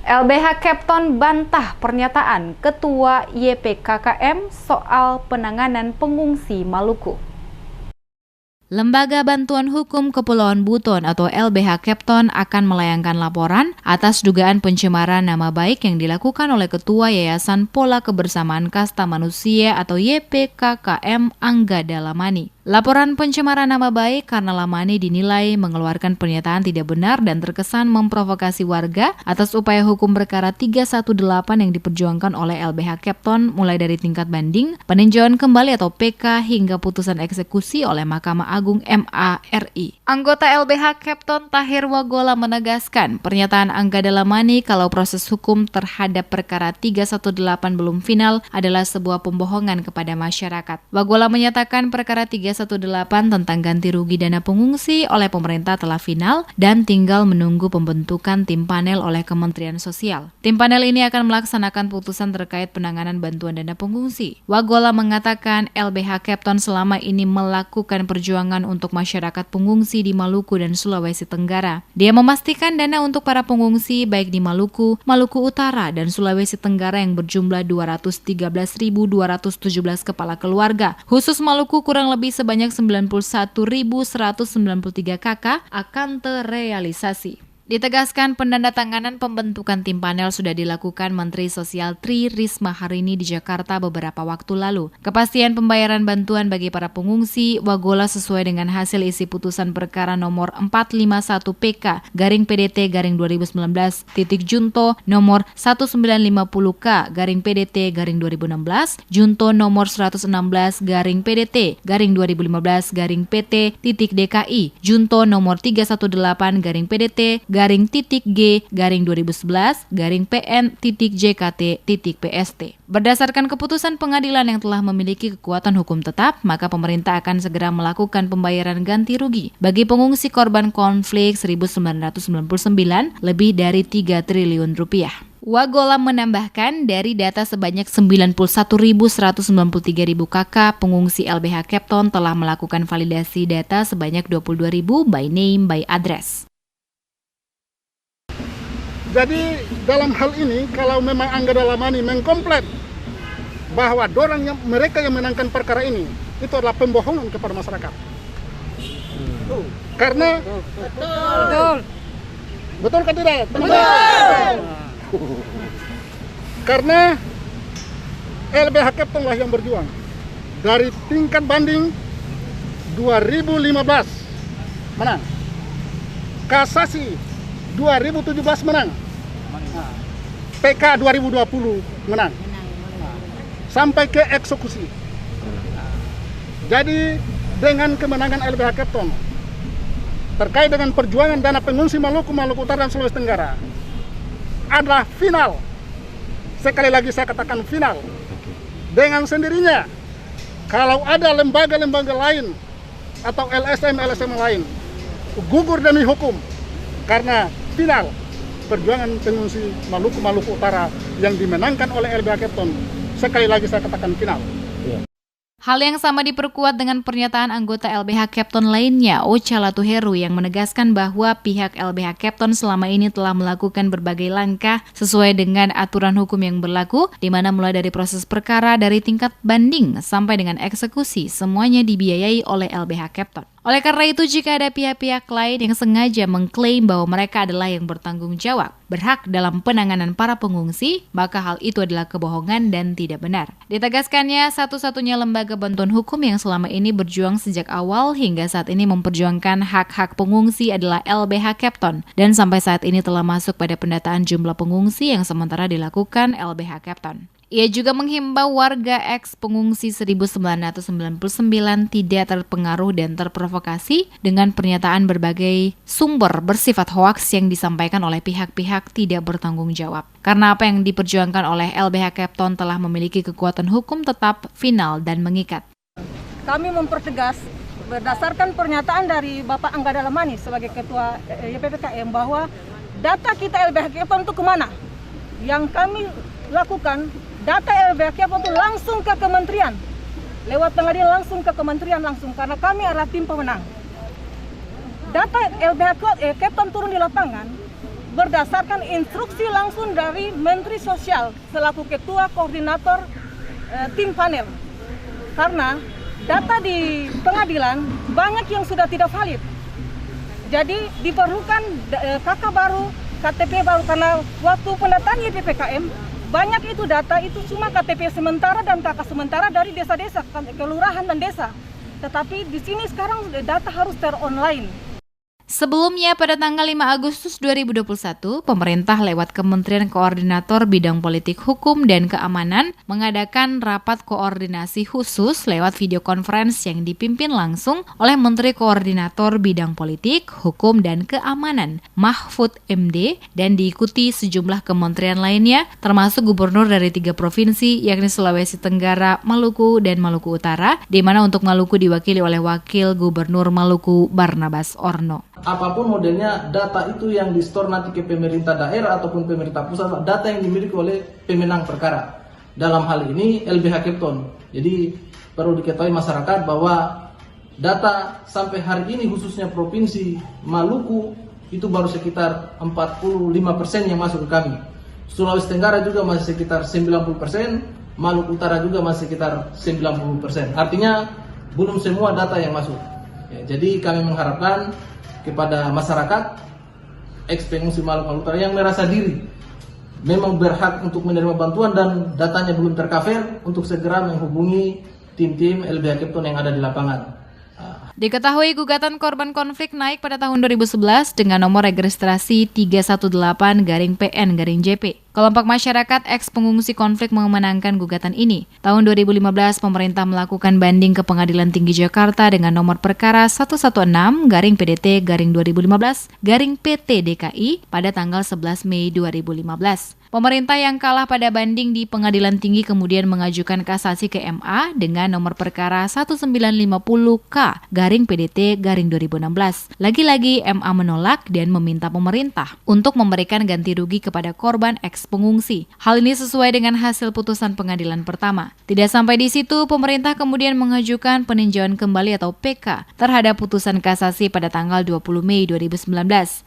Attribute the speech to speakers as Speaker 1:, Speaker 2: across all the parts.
Speaker 1: LBH Kepton bantah pernyataan Ketua YPKKM soal penanganan pengungsi Maluku.
Speaker 2: Lembaga Bantuan Hukum Kepulauan Buton atau LBH Kepton akan melayangkan laporan atas dugaan pencemaran nama baik yang dilakukan oleh Ketua Yayasan Pola Kebersamaan Kasta Manusia atau YPKKM Angga Dalamani. Laporan pencemaran nama baik karena Lamani dinilai mengeluarkan pernyataan tidak benar dan terkesan memprovokasi warga atas upaya hukum perkara 318 yang diperjuangkan oleh LBH Kepton mulai dari tingkat banding, peninjauan kembali atau PK hingga putusan eksekusi oleh Mahkamah Agung MA.RI. Anggota LBH Kepton Tahir Wagola menegaskan pernyataan Angga Dalamani kalau proses hukum terhadap perkara 318 belum final adalah sebuah pembohongan kepada masyarakat. Wagola menyatakan perkara 318 tentang ganti rugi dana pengungsi oleh pemerintah telah final dan tinggal menunggu pembentukan tim panel oleh Kementerian Sosial. Tim panel ini akan melaksanakan putusan terkait penanganan bantuan dana pengungsi. Wagola mengatakan LBH Kepton selama ini melakukan perjuangan untuk masyarakat pengungsi di Maluku dan Sulawesi Tenggara. Dia memastikan dana untuk para pengungsi baik di Maluku, Maluku Utara, dan Sulawesi Tenggara yang berjumlah 213.217 kepala keluarga. Khusus Maluku kurang lebih sebanyak 91.193 kakak akan terrealisasi. Ditegaskan penandatanganan pembentukan tim panel sudah dilakukan Menteri Sosial Tri Risma hari ini di Jakarta beberapa waktu lalu. Kepastian pembayaran bantuan bagi para pengungsi Wagola sesuai dengan hasil isi putusan perkara nomor 451 PK garing PDT garing 2019 titik Junto nomor 1950K garing PDT garing 2016 Junto nomor 116 garing PDT garing 2015 garing PT titik DKI Junto nomor 318 garing PDT garing titik G garing 2011 garing PN titik JKT titik PST. Berdasarkan keputusan pengadilan yang telah memiliki kekuatan hukum tetap, maka pemerintah akan segera melakukan pembayaran ganti rugi bagi pengungsi korban konflik 1999 lebih dari 3 triliun rupiah. Wagola menambahkan dari data sebanyak 91.193.000 kakak pengungsi LBH Kepton telah melakukan validasi data sebanyak 22.000 by name by address.
Speaker 3: Jadi dalam hal ini kalau memang Angga Dalamani mengkomplet bahwa mereka yang menangkan perkara ini itu adalah pembohongan kepada masyarakat. Karena betul kan tidak? Betul. Karena LBH Kepton lah yang berjuang dari tingkat banding 2015 menang, kasasi 2017 menang, PK 2020 menang, sampai ke eksekusi. Jadi dengan kemenangan LBH Kepton terkait dengan perjuangan dana pengungsi Maluku, Maluku Utara, dan Sulawesi Tenggara adalah final. Sekali lagi saya katakan final. Dengan sendirinya, kalau ada lembaga-lembaga lain atau LSM lain gugur demi hukum karena final perjuangan pengungsi Maluku, Maluku Utara yang dimenangkan oleh LBH Kepton, sekali lagi saya katakan final.
Speaker 2: Hal yang sama diperkuat dengan pernyataan anggota LBH Kepton lainnya, Ocha Latuheru, yang menegaskan bahwa pihak LBH Kepton selama ini telah melakukan berbagai langkah sesuai dengan aturan hukum yang berlaku, di mana mulai dari proses perkara dari tingkat banding sampai dengan eksekusi, semuanya dibiayai oleh LBH Kepton. Oleh karena itu, jika ada pihak-pihak lain yang sengaja mengklaim bahwa mereka adalah yang bertanggung jawab, berhak dalam penanganan para pengungsi, maka hal itu adalah kebohongan dan tidak benar. Ditegaskannya, satu-satunya lembaga bantuan hukum yang selama ini berjuang sejak awal hingga saat ini memperjuangkan hak-hak pengungsi adalah LBH Kepton, dan sampai saat ini telah masuk pada pendataan jumlah pengungsi yang sementara dilakukan LBH Kepton. Ia juga menghimbau warga ex-pengungsi 1999 tidak terpengaruh dan terprovokasi dengan pernyataan berbagai sumber bersifat hoaks yang disampaikan oleh pihak-pihak tidak bertanggung jawab. Karena apa yang diperjuangkan oleh LBH Kepton telah memiliki kekuatan hukum tetap, final, dan mengikat.
Speaker 4: Kami mempertegas berdasarkan pernyataan dari Bapak Angga Dalamani sebagai Ketua YPKKM bahwa data kita LBH Kepton itu kemana? Yang kami lakukan, data LBH Kepton itu langsung ke kementerian, lewat pengadilan langsung ke kementerian langsung, karena kami adalah tim pemenang. Data LBH Kepton turun di lapangan, berdasarkan instruksi langsung dari Menteri Sosial selaku Ketua Koordinator Tim Panel. Karena data di pengadilan banyak yang sudah tidak valid. Jadi diperlukan KK baru, KTP baru, karena waktu pendataan YPPKM banyak itu data itu cuma KTP sementara dan KK sementara dari desa-desa, kelurahan dan desa. Tetapi di sini sekarang data harus ter-online.
Speaker 2: Sebelumnya pada tanggal 5 Agustus 2021, pemerintah lewat Kementerian Koordinator Bidang Politik Hukum dan Keamanan mengadakan rapat koordinasi khusus lewat video conference yang dipimpin langsung oleh Menteri Koordinator Bidang Politik, Hukum dan Keamanan, Mahfud MD, dan diikuti sejumlah kementerian lainnya, termasuk gubernur dari 3 provinsi, yakni Sulawesi Tenggara, Maluku, dan Maluku Utara, di mana untuk Maluku diwakili oleh Wakil Gubernur Maluku Barnabas Orno.
Speaker 5: Apapun modelnya, data itu yang di-store nanti ke pemerintah daerah ataupun pemerintah pusat, data yang dimiliki oleh pemenang perkara. Dalam hal ini LBH Kepton. Jadi perlu diketahui masyarakat bahwa data sampai hari ini khususnya Provinsi Maluku itu baru sekitar 45% yang masuk ke kami. Sulawesi Tenggara juga masih sekitar 90%, Maluku Utara juga masih sekitar 90%. Artinya belum semua data yang masuk. Ya, jadi kami mengharapkan kepada masyarakat ex-pengungsi Maluku Utara yang merasa diri memang berhak untuk menerima bantuan dan datanya belum tercover untuk segera menghubungi tim-tim LBH Kepton yang ada di lapangan.
Speaker 2: Diketahui gugatan korban konflik naik pada tahun 2011 dengan nomor registrasi 318-PN-JP. Kelompok masyarakat ex-pengungsi konflik memenangkan gugatan ini. Tahun 2015, pemerintah melakukan banding ke Pengadilan Tinggi Jakarta dengan nomor perkara 116-PDT-2015-PT DKI pada tanggal 11 Mei 2015. Pemerintah yang kalah pada banding di Pengadilan Tinggi kemudian mengajukan kasasi ke MA dengan nomor perkara 1950K-PDT-2016. Lagi-lagi MA menolak dan meminta pemerintah untuk memberikan ganti rugi kepada korban ex-pengungsi. Hal ini sesuai dengan hasil putusan pengadilan pertama. Tidak sampai di situ, pemerintah kemudian mengajukan peninjauan kembali atau PK terhadap putusan kasasi pada tanggal 20 Mei 2019.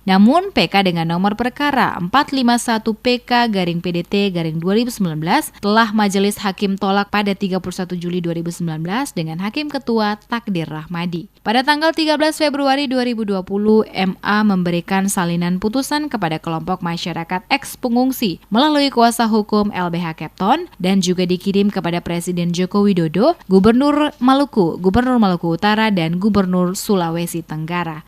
Speaker 2: Namun PK dengan nomor perkara 451PK-PDT-2019 telah Majelis Hakim tolak pada 31 Juli 2019 dengan Hakim Ketua Takdir Rahmadi. Pada tanggal 13 Februari 2020, MA memberikan salinan putusan kepada kelompok masyarakat ex-pengungsi melalui kuasa hukum LBH Kepton dan juga dikirim kepada Presiden Joko Widodo, Gubernur Maluku Utara, dan Gubernur Sulawesi Tenggara.